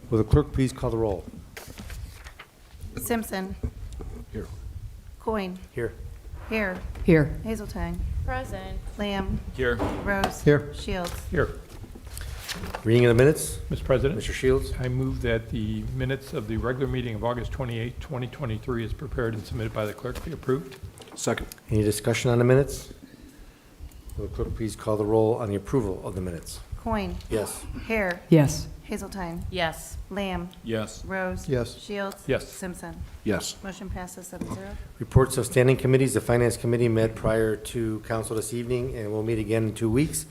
Will the clerk please call the roll? Simpson. Here. Coin. Here. Hare. Here. Hazeltine. Present. Lamb. Here. Rose. Here. Shields. Here. Reading of the minutes, Mr. President, Mr. Shields. I move that the minutes of the regular meeting of August 28, 2023 as prepared and submitted by the clerk be approved. Second. Any discussion on the minutes? Will the clerk please call the roll on the approval of the minutes? Coin. Yes. Hare. Yes. Hazeltine. Yes. Lamb. Yes. Rose. Yes. Shields. Yes. Simpson. Yes. Motion passes 7-0. Reports of standing committees. The Finance Committee met prior to council this evening and will meet again in 2 weeks.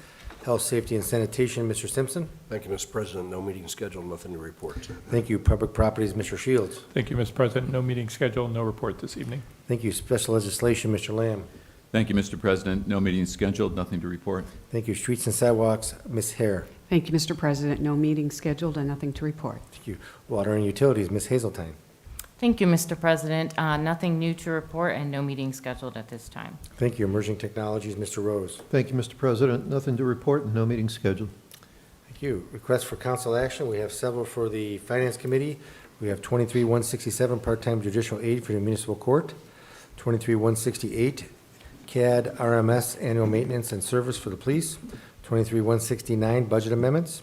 Health, Safety, and Sanitation, Mr. Simpson. Thank you, Mr. President. No meeting scheduled, nothing to report. Thank you. Public Properties, Mr. Shields. Thank you, Mr. President. No meeting scheduled, no report this evening. Thank you. Special Legislation, Mr. Lamb. Thank you, Mr. President. No meeting scheduled, nothing to report. Thank you. Streets and Sidewalks, Ms. Hare. Thank you, Mr. President. No meeting scheduled and nothing to report. Thank you. Water and Utilities, Ms. Hazeltine. Thank you, Mr. President. Nothing new to report and no meeting scheduled at this time. Thank you. Emerging Technologies, Mr. Rose. Thank you, Mr. President. Nothing to report and no meeting scheduled. Thank you. Requests for council action. We have several for the Finance Committee. We have 23-167, part-time judicial aid for the municipal court. 23-168, CAD RMS annual maintenance and service for the police. 23-169, budget amendments.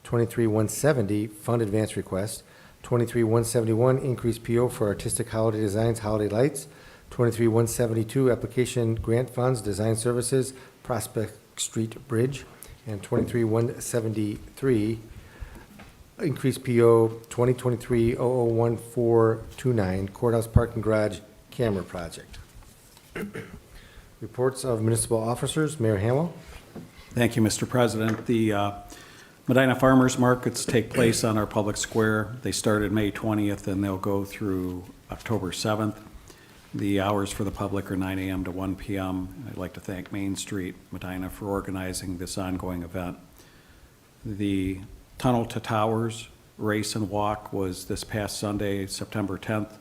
23-170, fund advance request. 23-171, increased PO for artistic holiday designs, holiday lights. 23-172, application grant funds, design services, Prospect Street Bridge. And 23-173, increased PO 2023-001429, courthouse parking garage camera project. Reports of municipal officers, Mayor Hamwell. Thank you, Mr. President. The Medina Farmers Markets take place on our public square. They started May 20th and they'll go through October 7th. The hours for the public are 9 a.m. to 1 p.m. I'd like to thank Main Street Medina for organizing this ongoing event. The Tunnel to Towers Race and Walk was this past Sunday, September 10th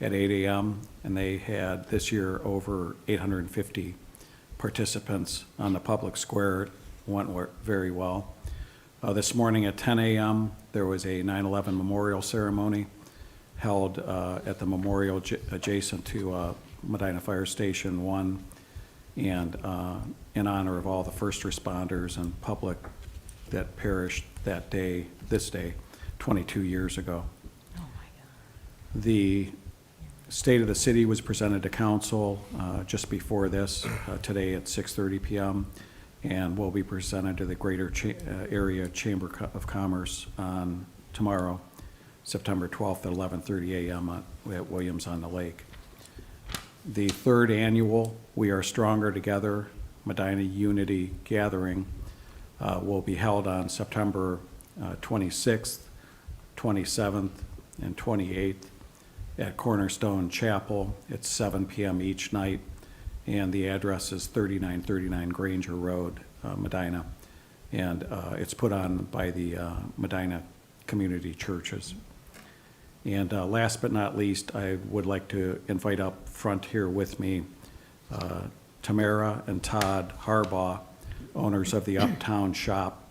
at 8 a.m. and they had this year over 850 participants on the public square. It went very well. This morning at 10 a.m. there was a 9/11 memorial ceremony held at the memorial adjacent to Medina Fire Station 1, and in honor of all the first responders and public that perished that day, this day, 22 years ago. Oh, my God. The State of the City was presented to council just before this, today at 6:30 p.m., and will be presented to the Greater Area Chamber of Commerce on tomorrow, September 12th at 11:30 a.m. at Williams on the Lake. The third annual We Are Stronger Together Medina Unity Gathering will be held on September 26th, 27th, and 28th at Cornerstone Chapel. It's 7 p.m. each night, and the address is 3939 Granger Road, Medina, and it's put on by the Medina Community Churches. And last but not least, I would like to invite up front here with me Tamara and Todd Harbaugh, owners of the Uptown Shop,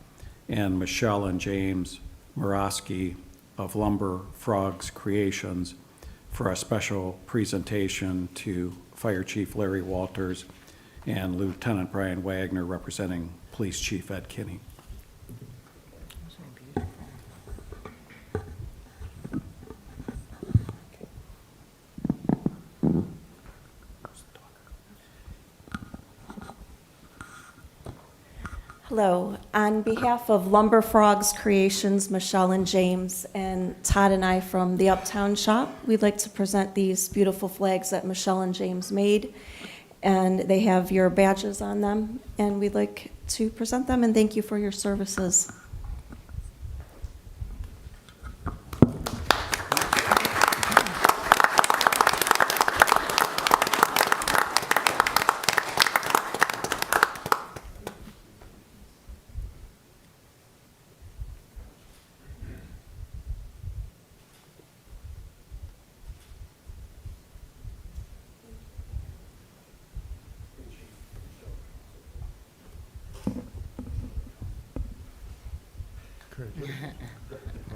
and Michelle and James Murawski of Lumber Frogs Creations for a special presentation to Fire Chief Larry Walters and Lieutenant Brian Wagner representing Police Chief Ed Kinney. Hello. On behalf of Lumber Frogs Creations, Michelle and James, and Todd and I from the Uptown Shop, we'd like to present these beautiful flags that Michelle and James made. And they have your badges on them, and we'd like to present them and thank you for your services.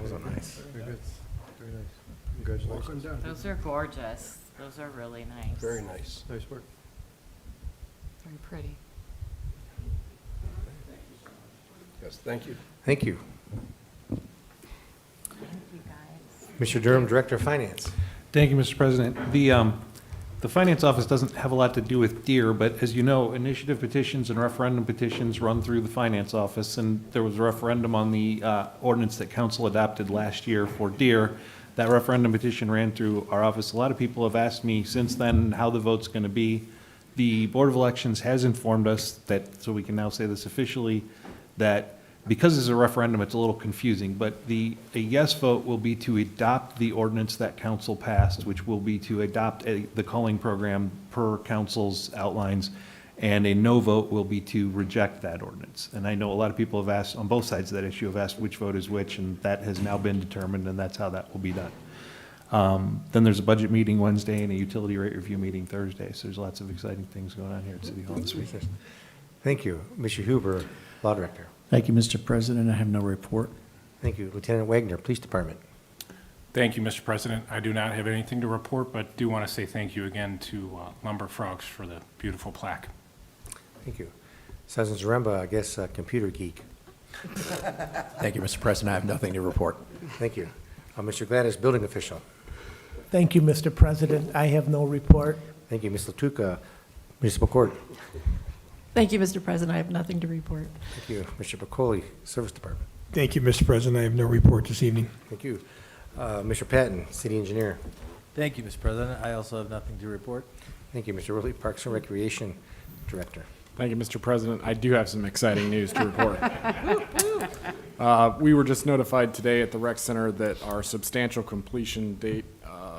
Those are nice. Very good. Very nice. Congratulations. Those are gorgeous. Those are really nice. Very nice. Nice work. Very pretty. Yes, thank you. Thank you. Thank you, guys. Mr. Durham, Director of Finance. Thank you, Mr. President. The Finance Office doesn't have a lot to do with deer, but as you know, initiative petitions and referendum petitions run through the Finance Office, and there was a referendum on the ordinance that council adopted last year for deer. That referendum petition ran through our office. A lot of people have asked me since then how the vote's going to be. The Board of Elections has informed us that, so we can now say this officially, that because it's a referendum, it's a little confusing, but a yes vote will be to adopt the ordinance that council passed, which will be to adopt the culling program per council's outlines, and a no vote will be to reject that ordinance. And I know a lot of people have asked, on both sides of that issue, have asked which vote is which, and that has now been determined, and that's how that will be done. Then there's a budget meeting Wednesday and a utility rate review meeting Thursday, so there's lots of exciting things going on here at City Hall this week. Thank you. Mr. Huber, Law Director. Thank you, Mr. President. I have no report. Thank you. Lieutenant Wagner, Police Department. Thank you, Mr. President. I do not have anything to report, but do want to say thank you again to Lumber Frogs for the beautiful plaque. Thank you. Sergeant Zaremba, I guess, computer geek. Thank you, Mr. President. I have nothing to report. Thank you. Mr. Gladys, Building Official. Thank you, Mr. President. I have no report. Thank you. Ms. Latuka, Municipal Court. Thank you, Mr. President. I have nothing to report. Thank you. Mr. Bacoli, Service Department. Thank you, Mr. President. I have no report this evening. Thank you. Mr. Patton, City Engineer. Thank you, Mr. President. I also have nothing to report. Thank you. Mr. Worley, Parks and Recreation Director. Thank you, Mr. President. I do have some exciting news to report. We were just notified today at the Rec Center that our substantial completion date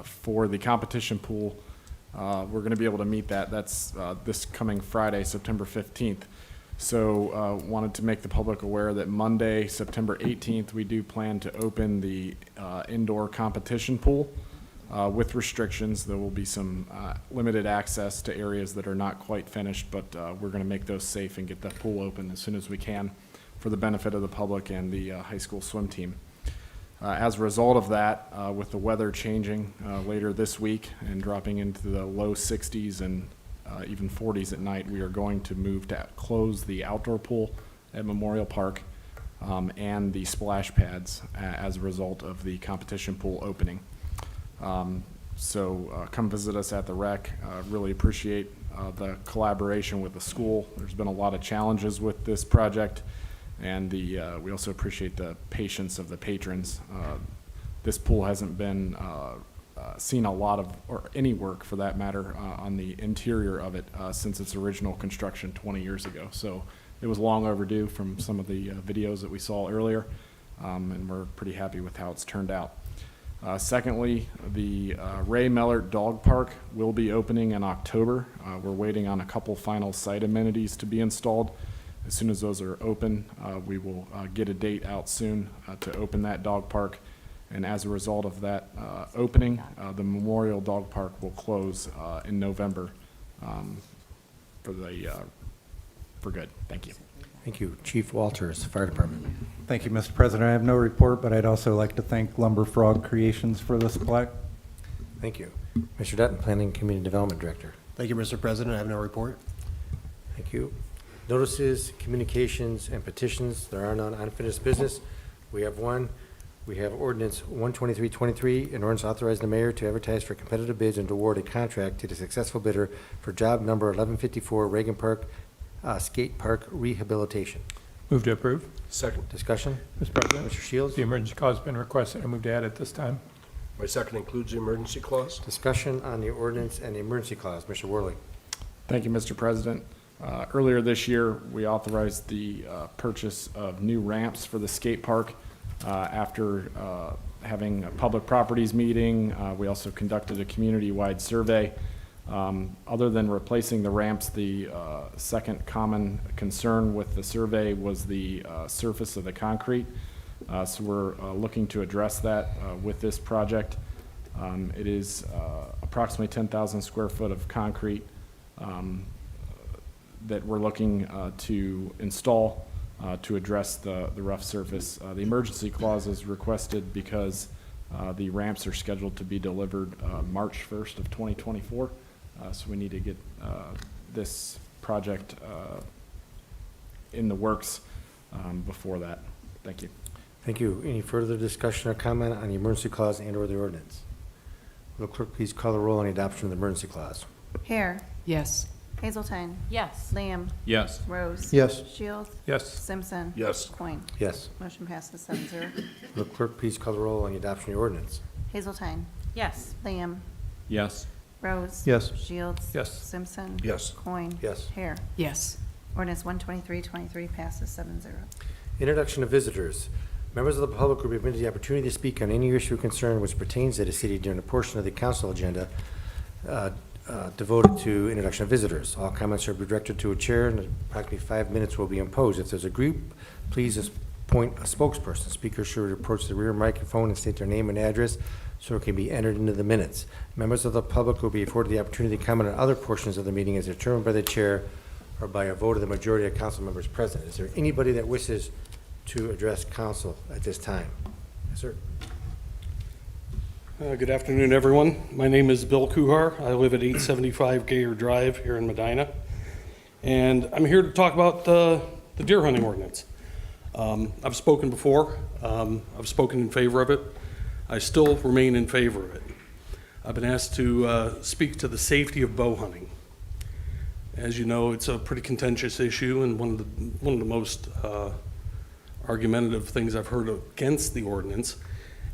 for the competition pool, we're going to be able to meet that. That's this coming Friday, September 15th. So wanted to make the public aware that Monday, September 18th, we do plan to open the indoor competition pool. With restrictions, there will be some limited access to areas that are not quite finished, but we're going to make those safe and get the pool open as soon as we can for the benefit of the public and the high school swim team. As a result of that, with the weather changing later this week and dropping into the low 60s and even 40s at night, we are going to move to close the outdoor pool at Memorial Park and the splash pads as a result of the competition pool opening. So come visit us at the rec. Really appreciate the collaboration with the school. There's been a lot of challenges with this project, and we also appreciate the patience of the patrons. This pool hasn't been seen a lot of, or any work for that matter, on the interior of it since its original construction 20 years ago. So it was long overdue from some of the videos that we saw earlier, and we're pretty happy with how it's turned out. Secondly, the Ray Mellert Dog Park will be opening in October. We're waiting on a couple final site amenities to be installed. As soon as those are open, we will get a date out soon to open that dog park. And as a result of that opening, the Memorial Dog Park will close in November for good. Thank you. Thank you. Chief Walters, Fire Department. Thank you, Mr. President. I have no report, but I'd also like to thank Lumber Frog Creations for this plaque. Thank you. Mr. Dutton, Planning and Community Development Director. Thank you, Mr. President. I have no report. Thank you. Notices, communications, and petitions. There are none. Unfinished business. We have one. We have ordinance 12323, an ordinance authorizing the mayor to advertise for competitive bids and to award a contract to the successful bidder for job number 1154 Reagan Park Skate Park Rehabilitation. Move to approve. Second. Discussion? Mr. President. Mr. Shields? The emergency clause has been requested. I move to add it this time. My second includes the emergency clause. Discussion on the ordinance and the emergency clause. Mr. Worley. Thank you, Mr. President. Earlier this year, we authorized the purchase of new ramps for the skate park. After having a public properties meeting, we also conducted a community-wide survey. Other than replacing the ramps, the second common concern with the survey was the surface of the concrete. So we're looking to address that with this project. It is approximately 10,000 square foot of concrete that we're looking to install. to address the rough surface. The emergency clause is requested because the ramps are scheduled to be delivered March 1st of 2024. So we need to get this project in the works before that. Thank you. Thank you. Any further discussion or comment on the emergency clause and/or the ordinance? Will the clerk please call the roll on the adoption of the emergency clause? Hare. Yes. Hazelton. Yes. Lamb. Yes. Rose. Yes. Shields. Yes. Simpson. Yes. Coin. Yes. Motion passes 7-0. Will the clerk please call the roll on the adoption of the ordinance? Hazelton. Yes. Lamb. Yes. Rose. Yes. Shields. Yes. Simpson. Yes. Coin. Yes. Hare. Yes. Ordinance 123-23 passes 7-0. Introduction of visitors. Members of the public will be permitted the opportunity to speak on any issue or concern which pertains to the city during a portion of the council agenda devoted to introduction of visitors. All comments are directed to a chair, and approximately 5 minutes will be imposed. If there's a group, please appoint a spokesperson. Speakers should approach the rear microphone and state their name and address so it can be entered into the minutes. Members of the public will be afforded the opportunity to comment on other portions of the meeting as determined by the chair or by a vote of the majority of council members present. Is there anybody that wishes to address council at this time? Yes, sir. Good afternoon, everyone. My name is Bill Kuhar. I live at 875 Gayer Drive here in Medina. And I'm here to talk about the deer hunting ordinance. I've spoken before. I've spoken in favor of it. I still remain in favor of it. I've been asked to speak to the safety of bow hunting. As you know, it's a pretty contentious issue, and one of the most argumentative things I've heard against the ordinance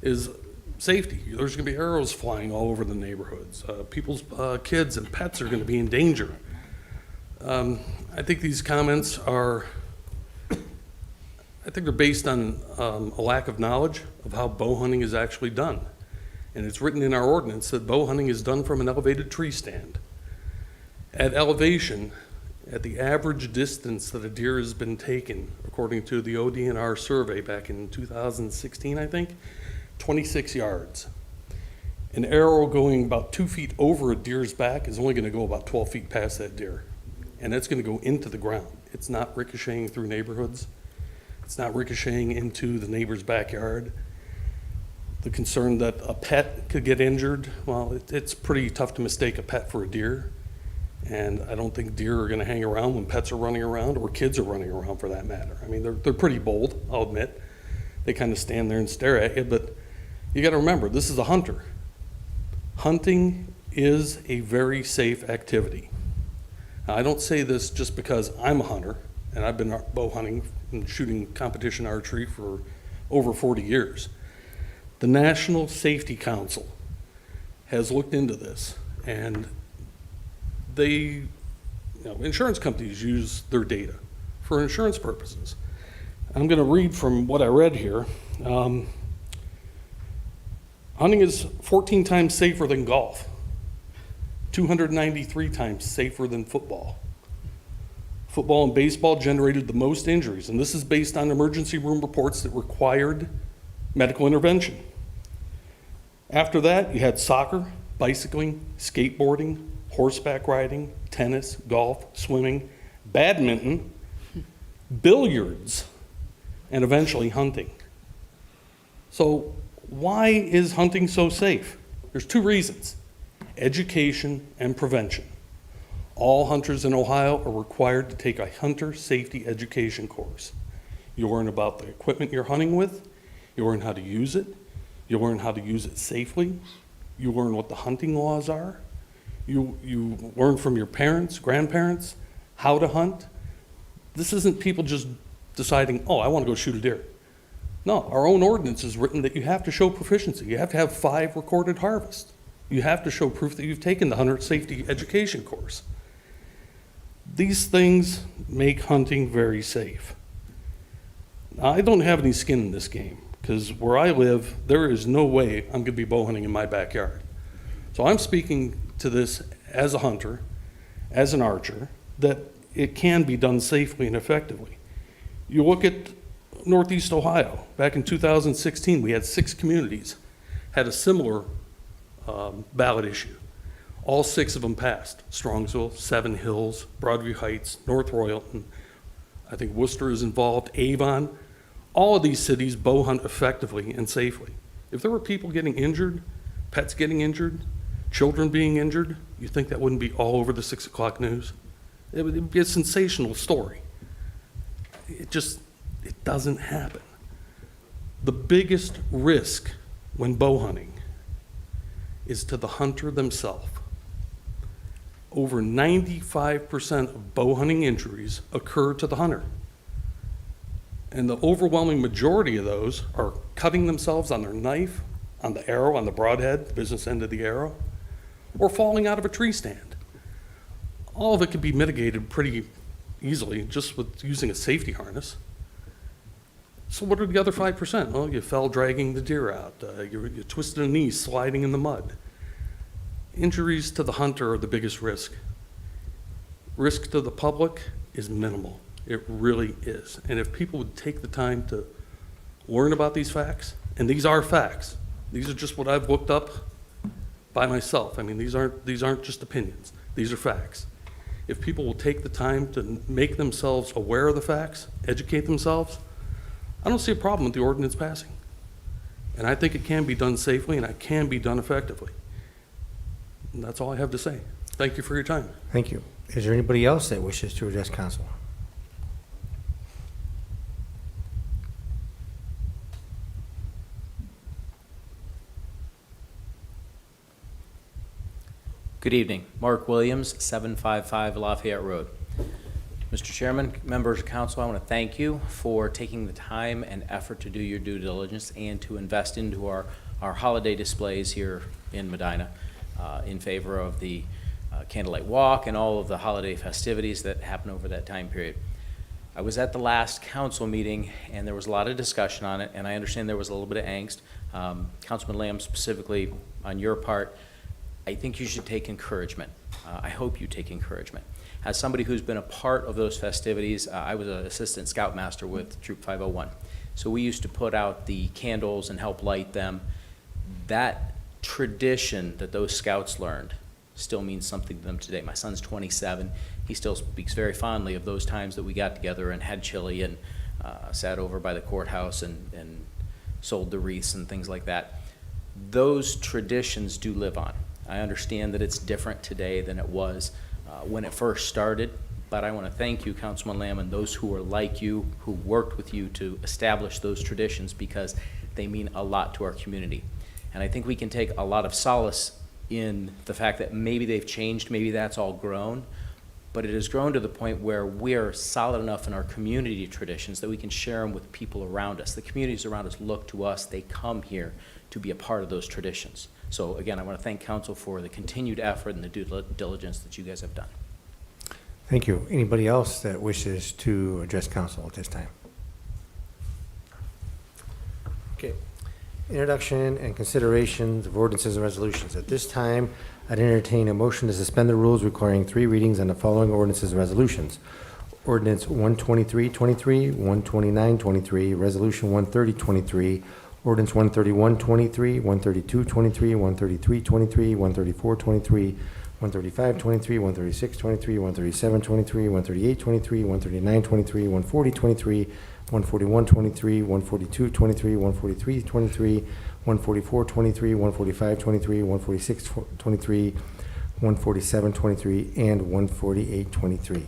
is safety. There's going to be arrows flying all over the neighborhoods. People's kids and pets are going to be in danger. I think these comments are, I think they're based on a lack of knowledge of how bow hunting is actually done. And it's written in our ordinance that bow hunting is done from an elevated tree stand. At elevation, at the average distance that a deer has been taken, according to the ODNR survey back in 2016, I think, 26 yards. An arrow going about 2 feet over a deer's back is only going to go about 12 feet past that deer. And that's going to go into the ground. It's not ricocheting through neighborhoods. It's not ricocheting into the neighbor's backyard. The concern that a pet could get injured, well, it's pretty tough to mistake a pet for a deer. And I don't think deer are going to hang around when pets are running around, or kids are running around for that matter. I mean, they're pretty bold, I'll admit. They kind of stand there and stare at you, but you got to remember, this is a hunter. Hunting is a very safe activity. Now, I don't say this just because I'm a hunter, and I've been bow hunting and shooting competition archery for over 40 years. The National Safety Council has looked into this, and insurance companies use their data for insurance purposes. I'm going to read from what I read here. Hunting is 14 times safer than golf, 293 times safer than football. Football and baseball generated the most injuries, and this is based on emergency room reports that required medical intervention. After that, you had soccer, bicycling, skateboarding, horseback riding, tennis, golf, swimming, badminton, billiards, and eventually hunting. So why is hunting so safe? There's two reasons: education and prevention. All hunters in Ohio are required to take a hunter safety education course. You learn about the equipment you're hunting with, you learn how to use it, you learn how to use it safely, you learn what the hunting laws are, you learn from your parents, grandparents, how to hunt. This isn't people just deciding, oh, I want to go shoot a deer. No, our own ordinance is written that you have to show proficiency. You have to have 5 recorded harvests. You have to show proof that you've taken the hunter safety education course. These things make hunting very safe. Now, I don't have any skin in this game, because where I live, there is no way I'm going to be bow hunting in my backyard. So I'm speaking to this as a hunter, as an archer, that it can be done safely and effectively. You look at Northeast Ohio. Back in 2016, we had 6 communities had a similar ballot issue. All 6 of them passed: Strongsville, Seven Hills, Broadview Heights, North Royalton. I think Worcester is involved, Avon. All of these cities bow hunt effectively and safely. If there were people getting injured, pets getting injured, children being injured, you think that wouldn't be all over the 6 o'clock news? It would be a sensational story. It doesn't happen. The biggest risk when bow hunting is to the hunter themselves. Over 95% of bow hunting injuries occur to the hunter. And the overwhelming majority of those are cutting themselves on their knife, on the arrow, on the broadhead, the business end of the arrow, or falling out of a tree stand. All of it can be mitigated pretty easily just with using a safety harness. So what are the other 5%? Well, you fell dragging the deer out. You twisted a knee sliding in the mud. Injuries to the hunter are the biggest risk. Risk to the public is minimal. It really is. And if people would take the time to learn about these facts, and these are facts, these are just what I've looked up by myself. I mean, these aren't just opinions. These are facts. If people will take the time to make themselves aware of the facts, educate themselves, I don't see a problem with the ordinance passing. And I think it can be done safely and it can be done effectively. And that's all I have to say. Thank you for your time. Thank you. Is there anybody else that wishes to address council? Good evening. Mark Williams, 755 Lafayette Road. Mr. Chairman, members of council, I want to thank you for taking the time and effort to do your due diligence and to invest into our holiday displays here in Medina in favor of the Candlelight Walk and all of the holiday festivities that happen over that time period. I was at the last council meeting and there was a lot of discussion on it, and I understand there was a little bit of angst. Councilman Lamb, specifically on your part, I think you should take encouragement. I hope you take encouragement. As somebody who's been a part of those festivities, I was an assistant scoutmaster with Troop 501. So we used to put out the candles and help light them. That tradition that those scouts learned still means something to them today. My son's 27. He still speaks very fondly of those times that we got together and had chili and sat over by the courthouse and sold the wreaths and things like that. Those traditions do live on. I understand that it's different today than it was when it first started, but I want to thank you, Councilman Lamb, and those who are like you, who worked with you to establish those traditions, because they mean a lot to our community. And I think we can take a lot of solace in the fact that maybe they've changed, maybe that's all grown, but it has grown to the point where we're solid enough in our community traditions that we can share them with people around us. The communities around us look to us, they come here to be a part of those traditions. So again, I want to thank council for the continued effort and the due diligence that you guys have done. Thank you. Anybody else that wishes to address council at this time? Okay. Introduction and considerations of ordinances and resolutions. At this time, I'd entertain a motion to suspend the rules requiring 3 readings on the following ordinances and resolutions. Ordinance 123-23, 129-23, Resolution 130-23, Ordinance 131-23, 132-23, 133-23, 134-23, 135-23, 136-23, 137-23, 138-23, 139-23, 140-23, 141-23, 142-23, 143-23, 144-23, 145-23, 146-23, 147-23, and 148-23.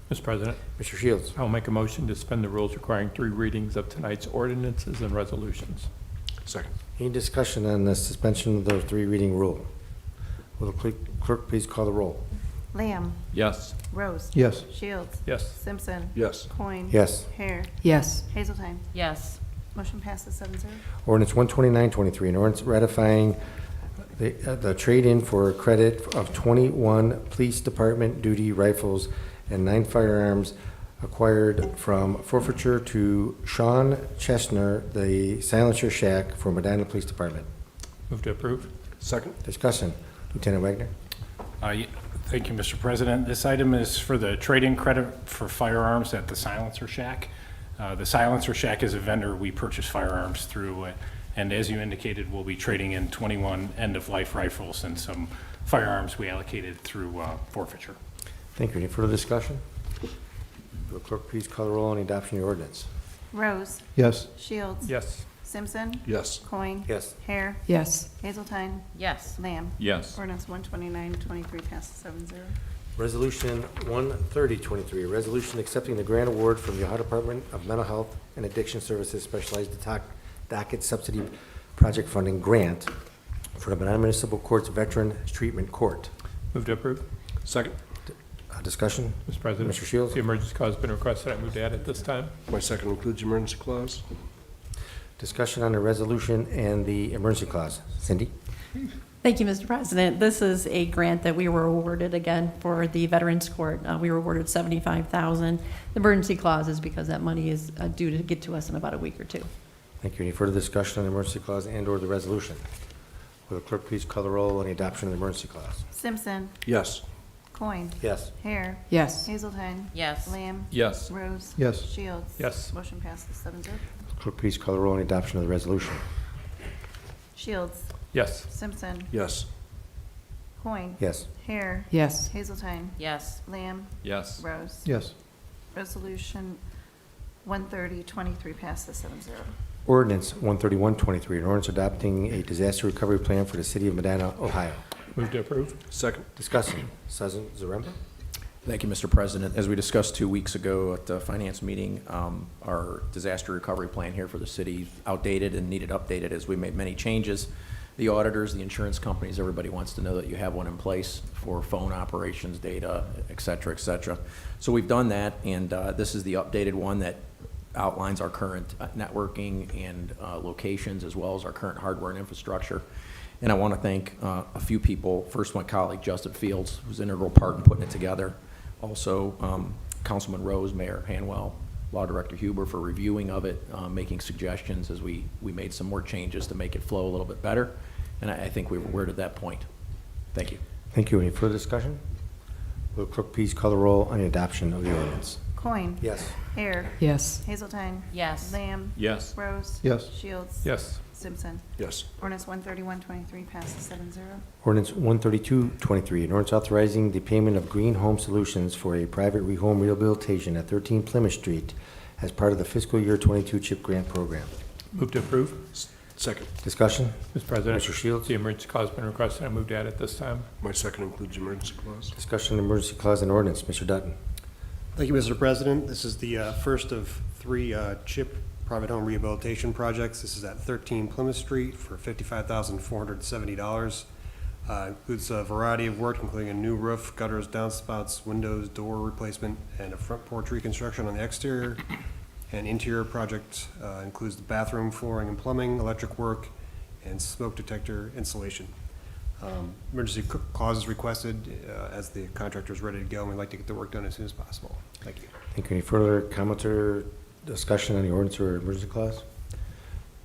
Mr. President, Mr. Shields. I'll make a motion to suspend the rules requiring 3 readings of tonight's ordinances and resolutions. Second. Any discussion on the suspension of the 3 reading rule? Will the clerk please call the roll? Lamb. Yes. Rose. Yes. Shields. Yes. Simpson. Yes. Coin. Yes. Hare. Yes. Hazeltine. Yes. Motion passes 7-0. Ordinance 129-23, an ordinance ratifying the trade-in for credit of 21 police department duty rifles and 9 firearms acquired from forfeiture to Sean Chestner, the Silencer Shack for Medina Police Department. Move to approve. Second. Discussion. Lieutenant Wagner. Thank you, Mr. President. This item is for the trade-in credit for firearms at the Silencer Shack. The Silencer Shack is a vendor we purchase firearms through, and as you indicated, we'll be trading in 21 end-of-life rifles and some firearms we allocated through forfeiture. Thank you. Any further discussion? Will the clerk please call the roll on the adoption of the ordinance? Rose. Yes. Shields. Yes. Simpson. Yes. Coin. Yes. Hare. Yes. Hazeltine. Yes. Lamb. Yes. Ordinance 129-23 passes 7-0. Resolution 13023, a resolution accepting the grant award from the Ohio Department of Mental Health and Addiction Services Specialized Docket Subsidy Project Funding Grant for the Non-Municipal Courts Veteran Treatment Court. Move to approve. Second. Discussion? Mr. President. Mr. Shields? The emergency clause has been requested. I move to add it this time. My second includes the emergency clause. Discussion on the resolution and the emergency clause. Cindy? Thank you, Mr. President. This is a grant that we were awarded again for the Veterans Court. We were awarded $75,000. The emergency clause is because that money is due to get to us in about a week or two. Thank you. Any further discussion on the emergency clause and/or the resolution? Will the clerk please call the roll on the adoption of the emergency clause? Simpson. Yes. Coin. Yes. Hare. Yes. Hazeltine. Yes. Lamb. Yes. Rose. Yes. Shields. Yes. Motion passes 7-0. Clerk please call the roll on the adoption of the resolution. Shields. Yes. Simpson. Yes. Coin. Yes. Hare. Yes. Hazeltine. Yes. Lamb. Yes. Rose. Yes. Resolution 130-23 passes 7-0. Ordinance 13123, an ordinance adopting a disaster recovery plan for the city of Medina, Ohio. Move to approve. Second. Discussion. Sergeant Zaremba? Thank you, Mr. President. As we discussed 2 weeks ago at the finance meeting, our disaster recovery plan here for the city is outdated and needed updated as we made many changes. The auditors, the insurance companies, everybody wants to know that you have one in place for phone operations, data, et cetera, et cetera. So we've done that, and this is the updated one that outlines our current networking and locations, as well as our current hardware and infrastructure. And I want to thank a few people. First, my colleague Justin Fields, who's an integral part in putting it together. Also, Councilman Rose, Mayor Hanwell, Law Director Huber for reviewing of it, making suggestions as we made some more changes to make it flow a little bit better. And I think we're at that point. Thank you. Thank you. Any further discussion? Will the clerk please call the roll on the adoption of the ordinance? Coin. Yes. Hare. Yes. Hazeltine. Yes. Lamb. Yes. Rose. Yes. Shields. Yes. Simpson. Yes. Ordinance 131-23 passes 7-0. Ordinance 13223, an ordinance authorizing the payment of Green Home Solutions for a private rehome rehabilitation at 13 Plymouth Street as part of the fiscal year 22 CHIP grant program. Move to approve. Second. Discussion? Mr. President. Mr. Shields? The emergency clause has been requested. I move to add it this time. My second includes the emergency clause. Discussion on emergency clause and ordinance. Mr. Dutton? Thank you, Mr. President. This is the first of 3 CHIP private home rehabilitation projects. This is at 13 Plymouth Street for $55,470. Includes a variety of work, including a new roof, gutters, downspouts, windows, door replacement, and a front porch reconstruction on the exterior. And interior project includes the bathroom, flooring, and plumbing, electric work, and smoke detector installation. Emergency clause is requested as the contractor is ready to go, and we'd like to get the work done as soon as possible. Thank you. Thank you. Any further comments or discussion on the ordinance or emergency clause?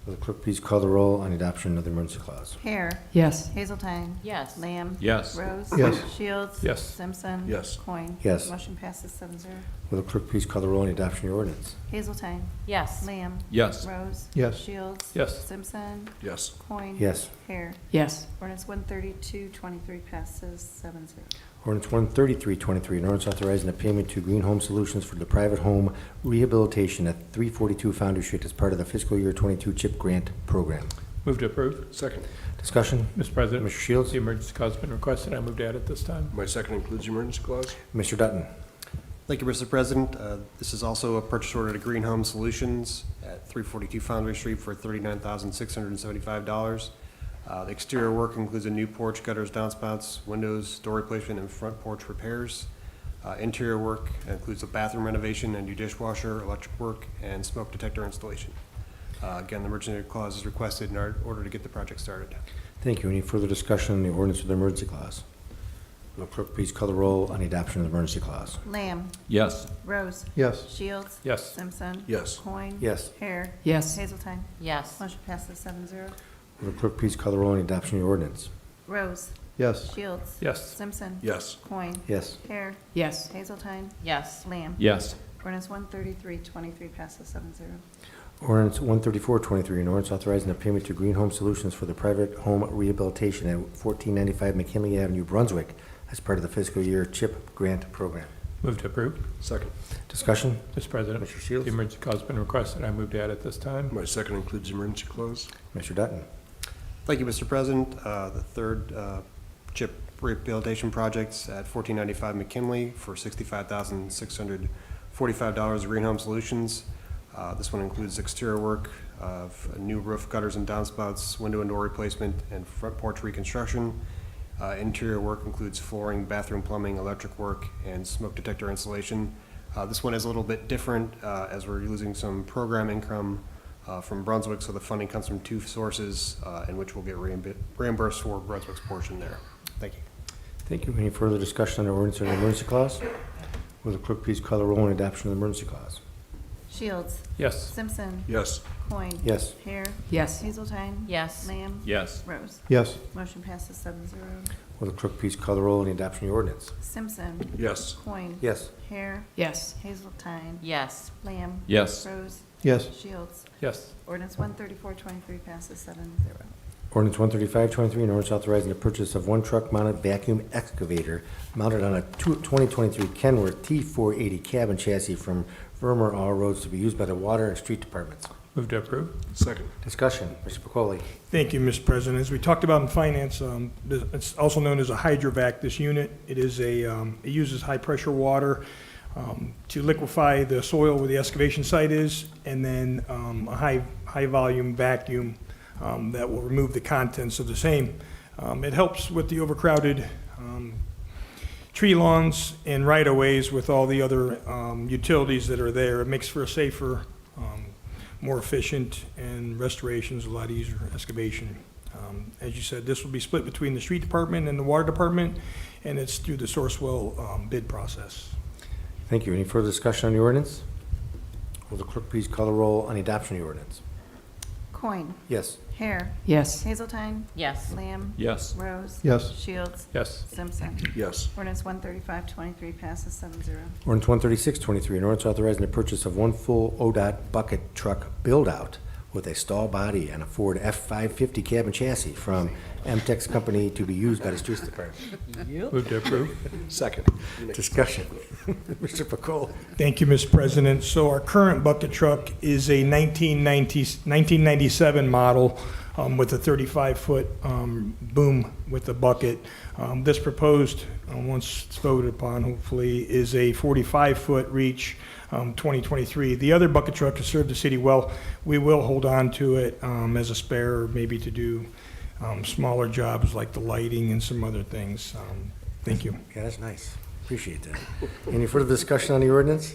Will the clerk please call the roll on adoption of the emergency clause? Hare. Yes. Hazeltine. Yes. Lamb. Yes. Rose. Yes. Shields. Yes. Simpson. Yes. Coin. Yes. Motion passes 7-0. Will the clerk please call the roll on adoption of the ordinance? Hazeltine. Yes. Lamb. Yes. Rose. Yes. Shields. Yes. Simpson. Yes. Coin. Yes. Hare. Yes. Ordinance 132-23 passes 7-0. Ordinance 13323, an ordinance authorizing the payment to Green Home Solutions for the private home rehabilitation at 342 Foundry Street as part of the fiscal year 22 CHIP grant program. Move to approve. Second. Discussion? Mr. President. Mr. Shields? The emergency clause has been requested. I move to add it this time. My second includes the emergency clause. Mr. Dutton? Thank you, Mr. President. This is also a purchase order to Green Home Solutions at 342 Foundry Street for $39,675. The exterior work includes a new porch, gutters, downspouts, windows, door replacement, and front porch repairs. Interior work includes a bathroom renovation and new dishwasher, electric work, and smoke detector installation. Again, the emergency clause is requested in order to get the project started. Thank you. Any further discussion on the ordinance with the emergency clause? Will the clerk please call the roll on the adoption of the emergency clause? Lamb. Yes. Rose. Yes. Shields. Yes. Simpson. Yes. Coin. Yes. Hare. Yes. Hazeltine. Yes. Motion passes 7-0. Will the clerk please call the roll on the adoption of the ordinance? Rose. Yes. Shields. Yes. Simpson. Yes. Coin. Yes. Hare. Yes. Hazeltine. Yes. Lamb. Yes. Ordinance 133-23 passes 7-0. Ordinance 13423, an ordinance authorizing the payment to Green Home Solutions for the private home rehabilitation at 1495 McKinley Avenue, Brunswick, as part of the fiscal year CHIP grant program. Move to approve. Second. Discussion? Mr. President, Mr. Shields? the emergency clause has been requested. I move to add at this time. My second includes the emergency clause. Mr. Dutton? Thank you, Mr. President. The third CHIP rehabilitation projects at 1495 McKinley for $65,645 of Green Home Solutions. This one includes exterior work of a new roof, gutters and downspouts, window and door replacement, and front porch reconstruction. Interior work includes flooring, bathroom plumbing, electric work, and smoke detector installation. This one is a little bit different as we're losing some program income from Brunswick, so the funding comes from two sources in which we'll get reimbursed for Brunswick's portion there. Thank you. Thank you. Any further discussion on the ordinance or the emergency clause? Will the clerk please call the roll on adoption of the emergency clause? Shields. Yes. Simpson. Yes. Coin. Yes. Hare. Yes. Hazeltine. Yes. Lamb. Yes. Rose. Yes. Motion passes 7-0. Will the clerk please call the roll on the adoption of the ordinance? Simpson. Yes. Coin. Yes. Hare. Yes. Hazeltine. Yes. Lamb. Yes. Rose. Yes. Shields. Yes. Ordinance 134-23 passes 7-0. Ordinance 135-23, an ordinance authorizing the purchase of one truck-mounted vacuum excavator mounted on a 2023 Kenworth T480 cab and chassis from Vermeer All Roads to be used by the water and street departments. Move to approve. Second. Discussion, Mr. Pacoli. Thank you, Mr. President. As we talked about in finance, it's also known as a hydrovac, this unit. It is it uses high-pressure water to liquefy the soil where the excavation site is, and then a high-volume vacuum that will remove the contents of the same. It helps with the overcrowded tree lawns and right-of-ways with all the other utilities that are there. It makes for a safer, more efficient, and restoration's a lot easier excavation. As you said, this will be split between the street department and the water department, and it's through the Sourcewell bid process. Thank you. Any further discussion on the ordinance? Will the clerk please call the roll on the adoption of the ordinance? Coin. Yes. Hare. Yes. Hazeltine. Yes. Lamb. Yes. Rose. Yes. Shields. Yes. Simpson. Yes. Ordinance 135-23 passes 7-0. Ordinance 136-23, an ordinance authorizing the purchase of one full ODOT bucket truck build-out with a stall body and a Ford F-550 cab and chassis from MTEX Company to be used by the streets department. Move to approve. Second. Discussion. Mr. Pacoli. Thank you, Mr. President. So our current bucket truck is a 1997 model with a 35-foot boom with the bucket. This proposed, once it's voted upon, hopefully, is a 45-foot reach 2023. The other bucket truck has served the city well. We will hold on to it as a spare, or maybe to do smaller jobs like the lighting and some other things. Thank you. Yeah, that's nice. Appreciate that. Any further discussion on the ordinance?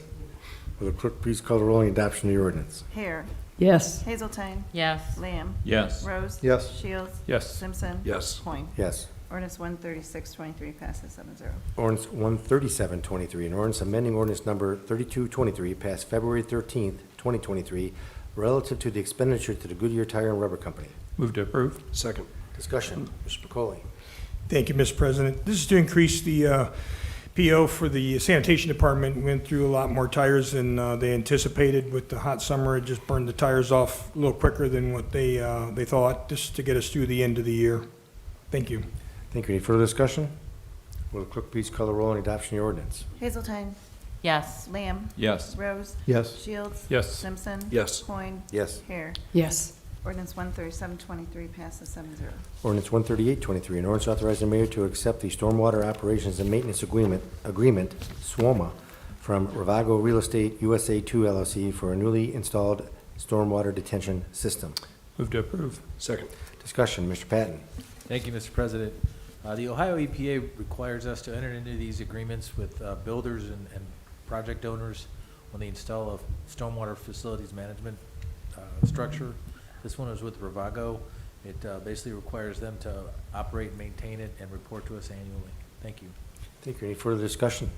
Will the clerk please call the roll on the adoption of the ordinance? Hare. Yes. Hazeltine. Yes. Lamb. Yes. Rose. Yes. Shields. Yes. Simpson. Yes. Coin. Yes. Ordinance 136-23 passes 7-0. Ordinance 137-23, an ordinance amending ordinance number 3223 passed February 13th, 2023, relative to the expenditure to the Goodyear Tire and Rubber Company. Move to approve. Second. Discussion. Mr. Pacoli. Thank you, Mr. President. This is to increase the PO for the sanitation department. We went through a lot more tires than they anticipated with the hot summer. It just burned the tires off a little quicker than what they thought, just to get us through the end of the year. Thank you. Thank you. Any further discussion? Will the clerk please call the roll on the adoption of the ordinance? Hazeltine. Yes. Lamb. Yes. Rose. Yes. Shields. Yes. Simpson. Yes. Coin. Yes. Hare. Yes. Ordinance 137-23 passes 7-0. Ordinance 138-23, an ordinance authorizing the mayor to accept the stormwater operations and maintenance agreement, SWOMA, from Ravago Real Estate USA 2 LLC for a newly installed stormwater detention system. Move to approve. Second. Discussion. Mr. Patton. Thank you, Mr. President. The Ohio EPA requires us to enter into these agreements with builders and project owners when they install a stormwater facilities management structure. This one is with Ravago. It basically requires them to operate, maintain it, and report to us annually. Thank you. Thank you. Any further discussion?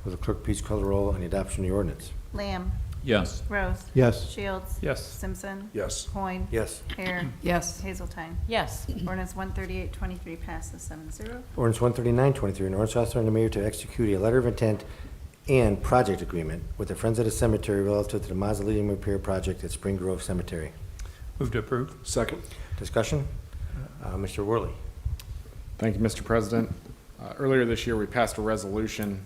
Will the clerk please call the roll on the adoption of the ordinance? Lamb. Yes. Rose. Yes. Shields. Yes. Simpson. Yes. Coin. Yes. Hare. Yes. Hazeltine. Yes. Ordinance 138-23 passes 7-0. Ordinance 139-23, an ordinance authorizing the mayor to execute a letter of intent and project agreement with the Friends of the Cemetery relative to the mausoleum repair project at Spring Grove Cemetery. Move to approve. Second. Discussion? Mr. Worley. Thank you, Mr. President. Earlier this year, we passed a resolution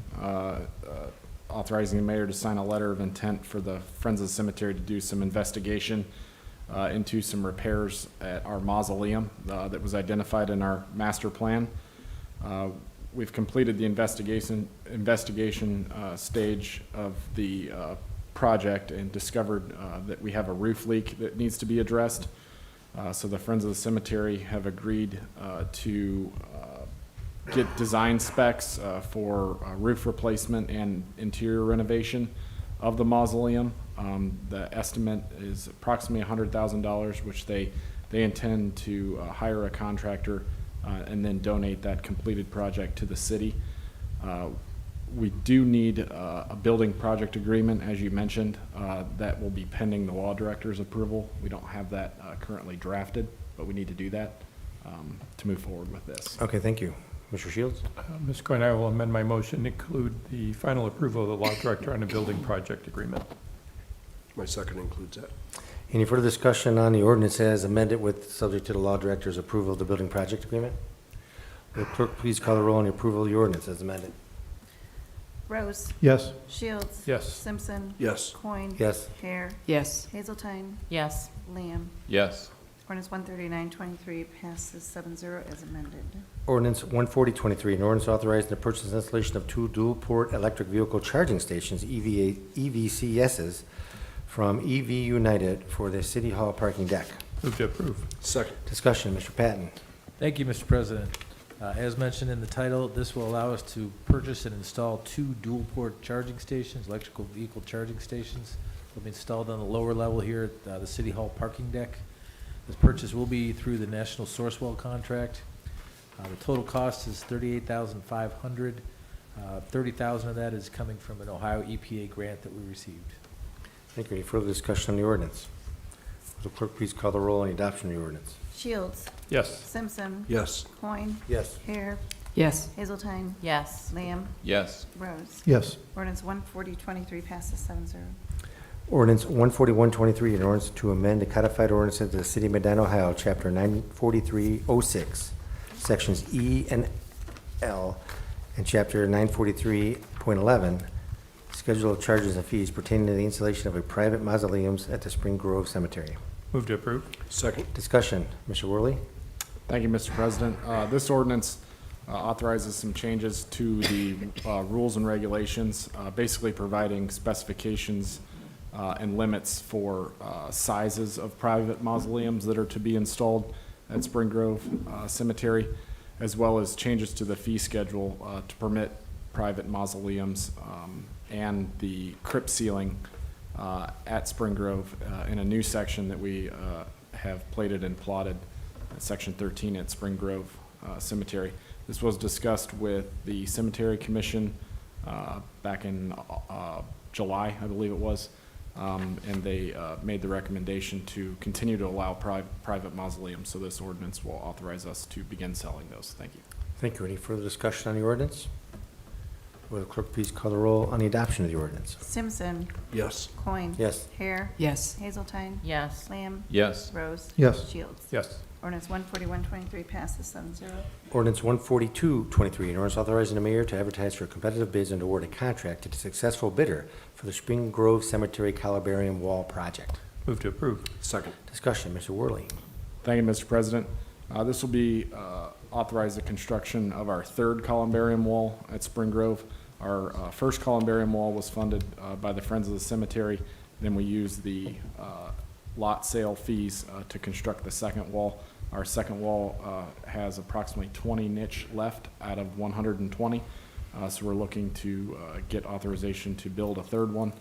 authorizing the mayor to sign a letter of intent for the Friends of the Cemetery to do some investigation into some repairs at our mausoleum that was identified in our master plan. We've completed the investigation stage of the project and discovered that we have a roof leak that needs to be addressed. So the Friends of the Cemetery have agreed to get design specs for roof replacement and interior renovation of the mausoleum. The estimate is approximately $100,000, which they intend to hire a contractor and then donate that completed project to the city. We do need a building project agreement, as you mentioned, that will be pending the law director's approval. We don't have that currently drafted, but we need to do that to move forward with this. Okay, thank you. Mr. Shields? Ms. Coyne, I will amend my motion to include the final approval of the law director on a building project agreement. My second includes that. Any further discussion on the ordinance as amended with subject to the law director's approval of the building project agreement? Will the clerk please call the roll on the approval of the ordinance as amended? Rose. Yes. Shields. Yes. Simpson. Yes. Coin. Yes. Hare. Yes. Hazeltine. Yes. Lamb. Yes. Ordinance 139-23 passes 7-0 as amended. Ordinance 140-23, an ordinance authorizing the purchase and installation of 2 dual-port electric vehicle charging stations, EVCSs, from EV United for the City Hall parking deck. Move to approve. Second. Discussion, Mr. Patton. Thank you, Mr. President. As mentioned in the title, this will allow us to purchase and install 2 dual-port charging stations, electrical vehicle charging stations. They'll be installed on the lower level here at the City Hall parking deck. This purchase will be through the National Sourcewell contract. The total cost is $38,500. $30,000 of that is coming from an Ohio EPA grant that we received. Thank you. Any further discussion on the ordinance? Will the clerk please call the roll on the adoption of the ordinance? Shields. Yes. Simpson. Yes. Coin. Yes. Hare. Yes. Hazeltine. Yes. Lamb. Yes. Rose. Yes. Ordinance 140-23 passes 7-0. Ordinance 141-23, an ordinance to amend the codified ordinances of the City of Medina, Ohio, Chapter 943-06, Sections E and L, and Chapter 943.11, Schedule of Charges and Fees pertaining to the installation of a private mausoleums at the Spring Grove Cemetery. Move to approve. Second. Discussion. Mr. Worley? Thank you, Mr. President. This ordinance authorizes some changes to the rules and regulations, basically providing specifications and limits for sizes of private mausoleums that are to be installed at Spring Grove Cemetery, as well as changes to the fee schedule to permit private mausoleums and the crypt ceiling at Spring Grove in a new section that we have plated and plotted, Section 13 at Spring Grove Cemetery. This was discussed with the Cemetery Commission back in July, I believe it was. And they made the recommendation to continue to allow private mausoleums, so this ordinance will authorize us to begin selling those. Thank you. Thank you. Any further discussion on the ordinance? Will the clerk please call the roll on the adoption of the ordinance? Simpson. Yes. Coin. Yes. Hare. Yes. Hazeltine. Yes. Lamb. Yes. Rose. Yes. Shields. Yes. Ordinance 141-23 passes 7-0. Ordinance 142-23, an ordinance authorizing the mayor to advertise for competitive bids and award a contract to the successful bidder for the Spring Grove Cemetery Columbarium Wall Project. Move to approve. Second. Discussion, Mr. Worley. Thank you, Mr. President. This will be authorize the construction of our 3rd columbarium wall at Spring Grove. Our first columbarium wall was funded by the Friends of the Cemetery. Then we used the lot sale fees to construct the second wall. Our second wall has approximately 20 niche left out of 120. So we're looking to get authorization to build a 3rd one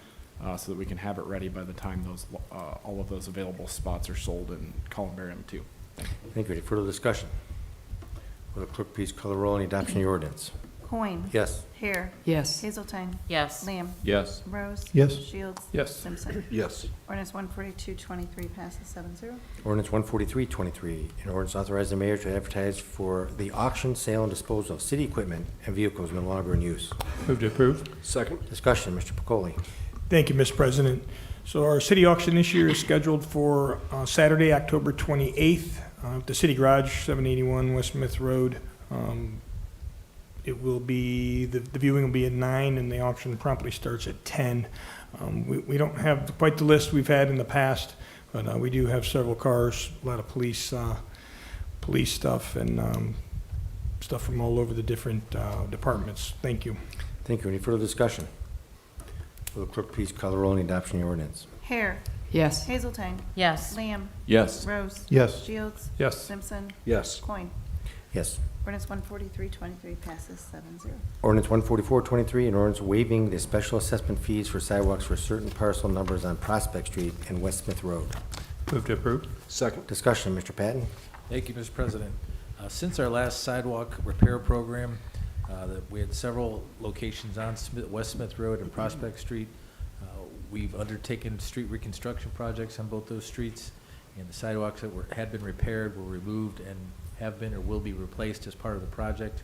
so that we can have it ready by the time those all of those available spots are sold in columbarium 2. Thank you. Any further discussion? Will the clerk please call the roll on the adoption of the ordinance? Coin. Yes. Hare. Yes. Hazeltine. Yes. Lamb. Yes. Rose. Yes. Shields. Yes. Simpson. Yes. Ordinance 142-23 passes 7-0. Ordinance 143-23, an ordinance authorizing the mayor to advertise for the auction, sale, and disposal of city equipment and vehicles no longer in use. Move to approve. Second. Discussion, Mr. Pacoli. Thank you, Mr. President. So our city auction this year is scheduled for Saturday, October 28th, at the City Garage, 781 West Smith Road. It will be, the viewing will be at 9, and the auction promptly starts at 10. We don't have quite the list we've had in the past, but we do have several cars, a lot of police stuff, and stuff from all over the different departments. Thank you. Thank you. Any further discussion? Will the clerk please call the roll on the adoption of the ordinance? Hare. Yes. Hazeltine. Yes. Lamb. Yes. Rose. Yes. Shields. Yes. Simpson. Yes. Coin. Yes. Ordinance 143-23 passes 7-0. Ordinance 144-23, an ordinance waiving the special assessment fees for sidewalks for certain parcel numbers on Prospect Street and West Smith Road. Move to approve. Second. Discussion, Mr. Patton? Thank you, Mr. President. Since our last sidewalk repair program, we had several locations on West Smith Road and Prospect Street. We've undertaken street reconstruction projects on both those streets, and the sidewalks that had been repaired were removed and have been or will be replaced as part of the project.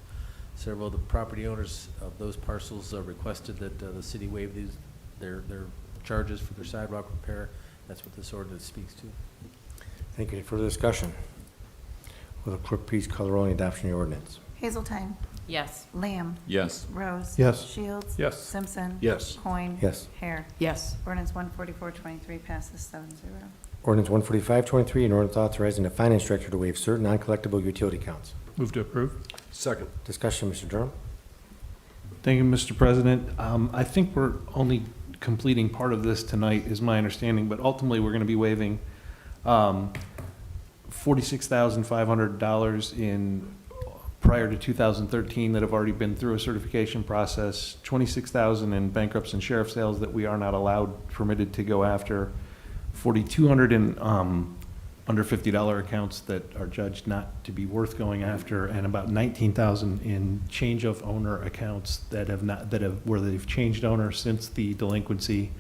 Several of the property owners of those parcels requested that the city waive their charges for their sidewalk repair. That's what this ordinance speaks to. Thank you. Any further discussion? Will the clerk please call the roll on the adoption of the ordinance? Hazeltine. Yes. Lamb. Yes. Rose. Yes. Shields. Yes. Simpson. Yes. Coin. Yes. Hare. Yes. Ordinance 144-23 passes 7-0. Ordinance 145-23, an ordinance authorizing the finance director to waive certain non-collectible utility accounts. Move to approve. Second. Discussion, Mr. Durham? Thank you, Mr. President. I think we're only completing part of this tonight, is my understanding, but ultimately, we're going to be waiving $46,500 in prior to 2013 that have already been through a certification process, $26,000 in bankruptcy and sheriff sales that we are not permitted to go after, $4,200 in under $50 accounts that are judged not to be worth going after, and about $19,000 in change of owner accounts where they've changed owner since the delinquency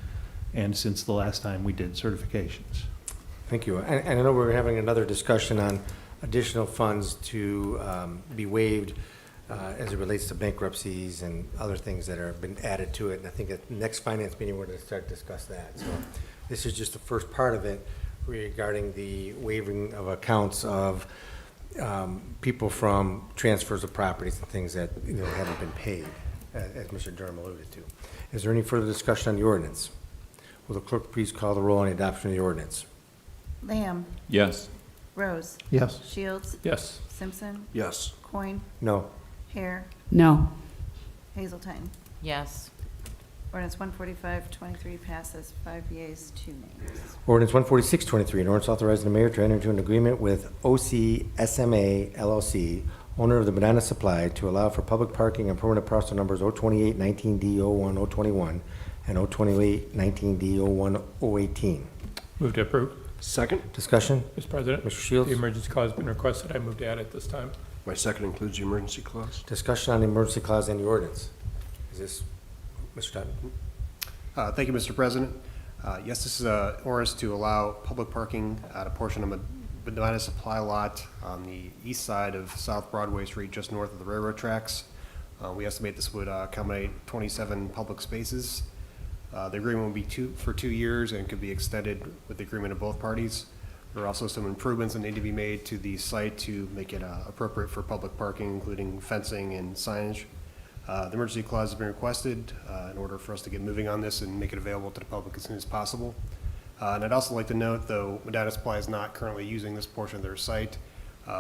and since the last time we did certifications. Thank you. And I know we're having another discussion on additional funds to be waived as it relates to bankruptcies and other things that have been added to it. And I think at the next finance meeting, we're going to start to discuss that. So this is just the first part of it regarding the waiving of accounts of people from transfers of properties and things that haven't been paid, as Mr. Durham alluded to. Is there any further discussion on the ordinance? Will the clerk please call the roll on the adoption of the ordinance? Lamb. Yes. Rose. Yes. Shields. Yes. Simpson. Yes. Coin. No. Hare. No. Hazeltine. Yes. Ordinance 145-23 passes 5 yeas, 2 nays. Ordinance 146-23, an ordinance authorizing the mayor to enter into an agreement with OC SMA LLC, owner of the Medina Supply, to allow for public parking on permanent parcel numbers 028-19D01-021 and 028-19D01-018. Move to approve. Second. Discussion? Mr. President. Mr. Shields? The emergency clause has been requested. I move to add it this time. My second includes the emergency clause. Discussion on the emergency clause in the ordinance. Is this, Mr. Totten? Thank you, Mr. President. Yes, this is an ordinance to allow public parking at a portion of Medina Supply lot on the east side of South Broadway Street, just north of the railroad tracks. We estimate this would accommodate 27 public spaces. The agreement will be for 2 years and could be extended with the agreement of both parties. There are also some improvements that need to be made to the site to make it appropriate for public parking, including fencing and signage. The emergency clause has been requested in order for us to get moving on this and make it available to the public as soon as possible. And I'd also like to note, though Medina Supply is not currently using this portion of their site,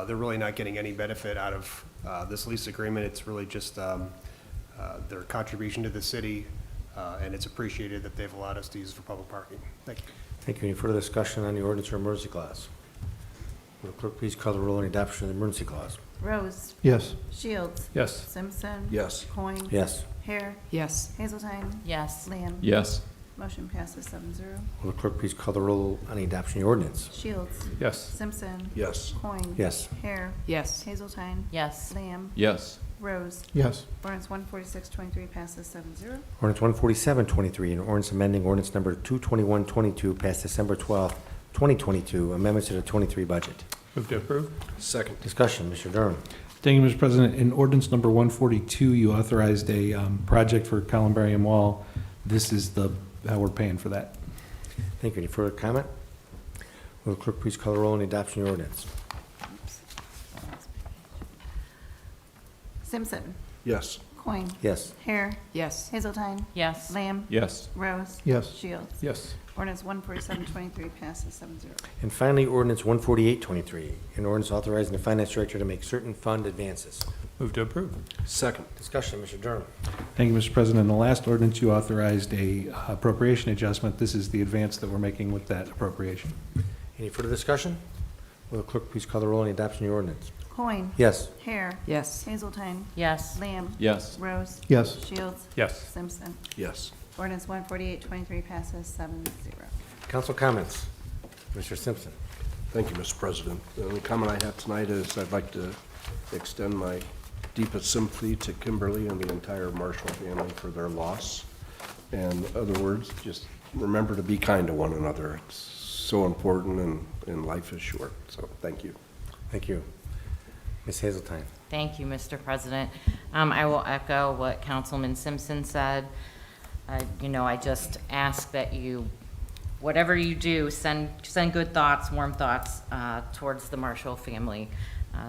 they're really not getting any benefit out of this lease agreement. It's really just their contribution to the city, and it's appreciated that they've allowed us to use it for public parking. Thank you. Thank you. Any further discussion on the ordinance or emergency clause? Will the clerk please call the roll on the adoption of the emergency clause? Rose. Yes. Shields. Yes. Simpson. Yes. Coin. Yes. Hare. Yes. Hazeltine. Yes. Lamb. Yes. Motion passes 7-0. Will the clerk please call the roll on the adoption of the ordinance? Shields. Yes. Simpson. Yes. Coin. Yes. Hare. Yes. Hazeltine. Yes. Lamb. Yes. Rose. Yes. Ordinance 146-23 passes 7-0. Ordinance 147-23, an ordinance amending ordinance number 221-22 passed December 12th, 2022, amendments to the 23 budget. Move to approve. Second. Discussion, Mr. Durham. Thank you, Mr. President. In ordinance number 142, you authorized a project for Columbarium Wall. This is how we're paying for that. Thank you. Any further comment? Will the clerk please call the roll on the adoption of the ordinance? Simpson. Yes. Coin. Yes. Hare. Yes. Hazeltine. Yes. Lamb. Yes. Rose. Yes. Shields. Yes. Ordinance 147-23 passes 7-0. And finally, ordinance 148-23, an ordinance authorizing the finance director to make certain fund advances. Move to approve. Second. Discussion, Mr. Durham. Thank you, Mr. President. In the last ordinance, you authorized a appropriation adjustment. This is the advance that we're making with that appropriation. Any further discussion? Will the clerk please call the roll on the adoption of the ordinance? Coin. Yes. Hare. Yes. Hazeltine. Yes. Lamb. Yes. Rose. Yes. Shields. Yes. Simpson. Yes. Ordinance 148-23 passes 7-0. Council comments. Mr. Simpson. Thank you, Mr. President. The only comment I have tonight is I'd like to extend my deepest sympathy to Kimberly and the entire Marshall family for their loss. And in other words, just remember to be kind to one another. It's so important and life is short. So thank you. Thank you. Ms. Hazeltine. Thank you, Mr. President. I will echo what Councilman Simpson said. I just ask that you, whatever you do, send good thoughts, warm thoughts towards the Marshall family.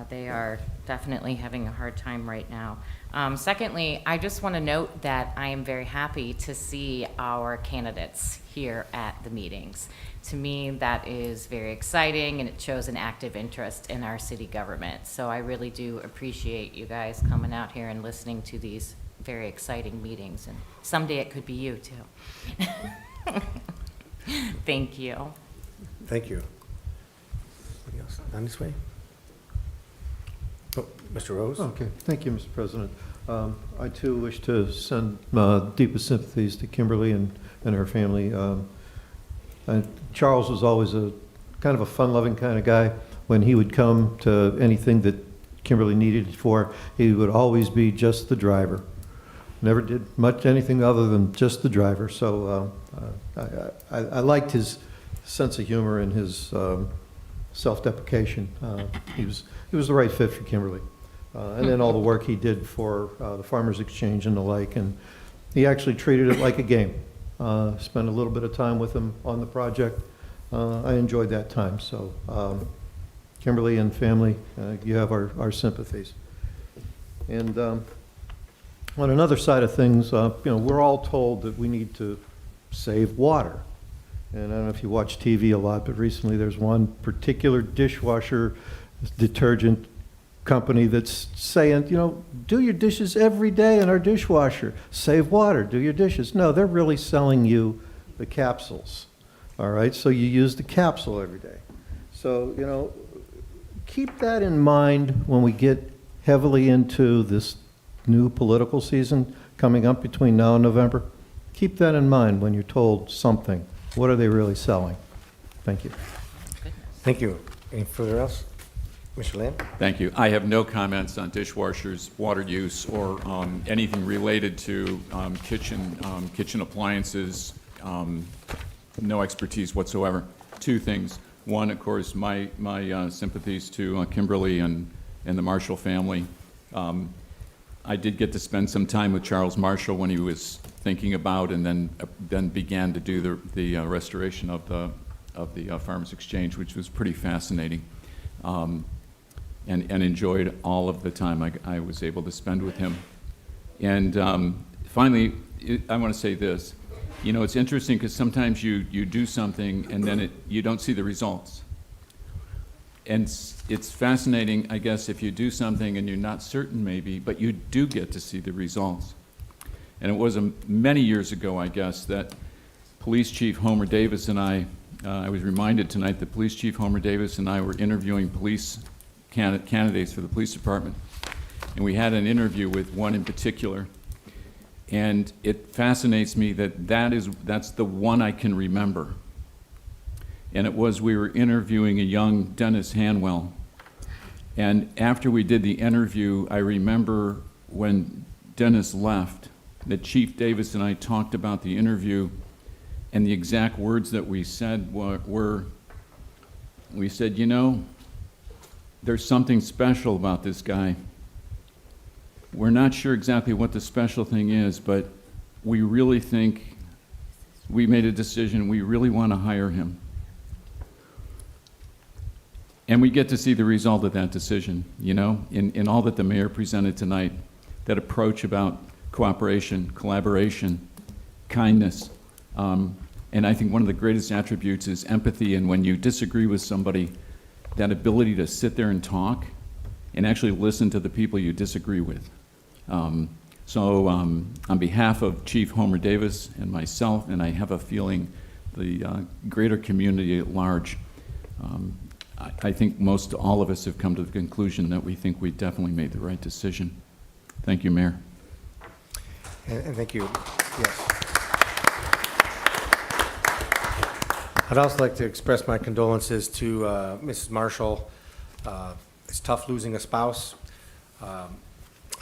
They are definitely having a hard time right now. Secondly, I just want to note that I am very happy to see our candidates here at the meetings. To me, that is very exciting, and it shows an active interest in our city government. So I really do appreciate you guys coming out here and listening to these very exciting meetings. And someday it could be you, too. Thank you. Thank you. Anybody else? Down this way? Oh, Mr. Rose? Okay, thank you, Mr. President. I too wish to send deepest sympathies to Kimberly and her family. Charles was always a kind of a fun-loving kind of guy. When he would come to anything that Kimberly needed it for, he would always be just the driver. Never did much anything other than just the driver. So I liked his sense of humor and his self-deprecation. He was the right fit for Kimberly. And then all the work he did for the Farmers Exchange and the like. And he actually treated it like a game. Spent a little bit of time with him on the project. I enjoyed that time. So Kimberly and family, you have our sympathies. And on another side of things, we're all told that we need to save water. And I don't know if you watch TV a lot, but recently there's one particular dishwasher detergent company that's saying, do your dishes every day in our dishwasher. Save water, do your dishes. No, they're really selling you the capsules. All right, so you use the capsule every day. So, keep that in mind when we get heavily into this new political season coming up between now and November. Keep that in mind when you're told something. What are they really selling? Thank you. Thank you. Any further else? Mr. Lamb? Thank you. I have no comments on dishwashers, water use, or anything related to kitchen appliances. No expertise whatsoever. Two things. One, of course, my sympathies to Kimberly and the Marshall family. I did get to spend some time with Charles Marshall when he was thinking about and then began to do the restoration of the Farmers Exchange, which was pretty fascinating. And enjoyed all of the time I was able to spend with him. And finally, I want to say this. It's interesting because sometimes you do something and then you don't see the results. And it's fascinating, I guess, if you do something and you're not certain maybe, but you do get to see the results. And it was many years ago, I guess, that Police Chief Homer Davis and I was reminded tonight that Police Chief Homer Davis and I were interviewing police candidates for the police department. And we had an interview with one in particular. And it fascinates me that's the one I can remember. And it was, we were interviewing a young Dennis Hanwell. And after we did the interview, I remember when Dennis left, that Chief Davis and I talked about the interview, and the exact words that we said were we said, there's something special about this guy. We're not sure exactly what the special thing is, but we really think we made a decision. We really want to hire him. And we get to see the result of that decision, in all that the mayor presented tonight, that approach about cooperation, collaboration, kindness. And I think one of the greatest attributes is empathy, and when you disagree with somebody, that ability to sit there and talk and actually listen to the people you disagree with. So on behalf of Chief Homer Davis and myself, and I have a feeling the greater community at large, I think most all of us have come to the conclusion that we think we definitely made the right decision. Thank you, Mayor. And thank you. Yes. I'd also like to express my condolences to Mrs. Marshall. It's tough losing a spouse. I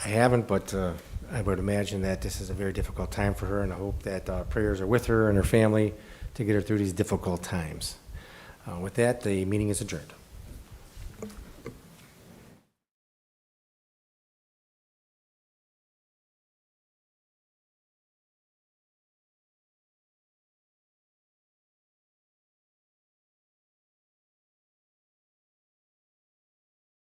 haven't, but I would imagine that this is a very difficult time for her, and I hope that prayers are with her and her family to get her through these difficult times. With that, the meeting is adjourned.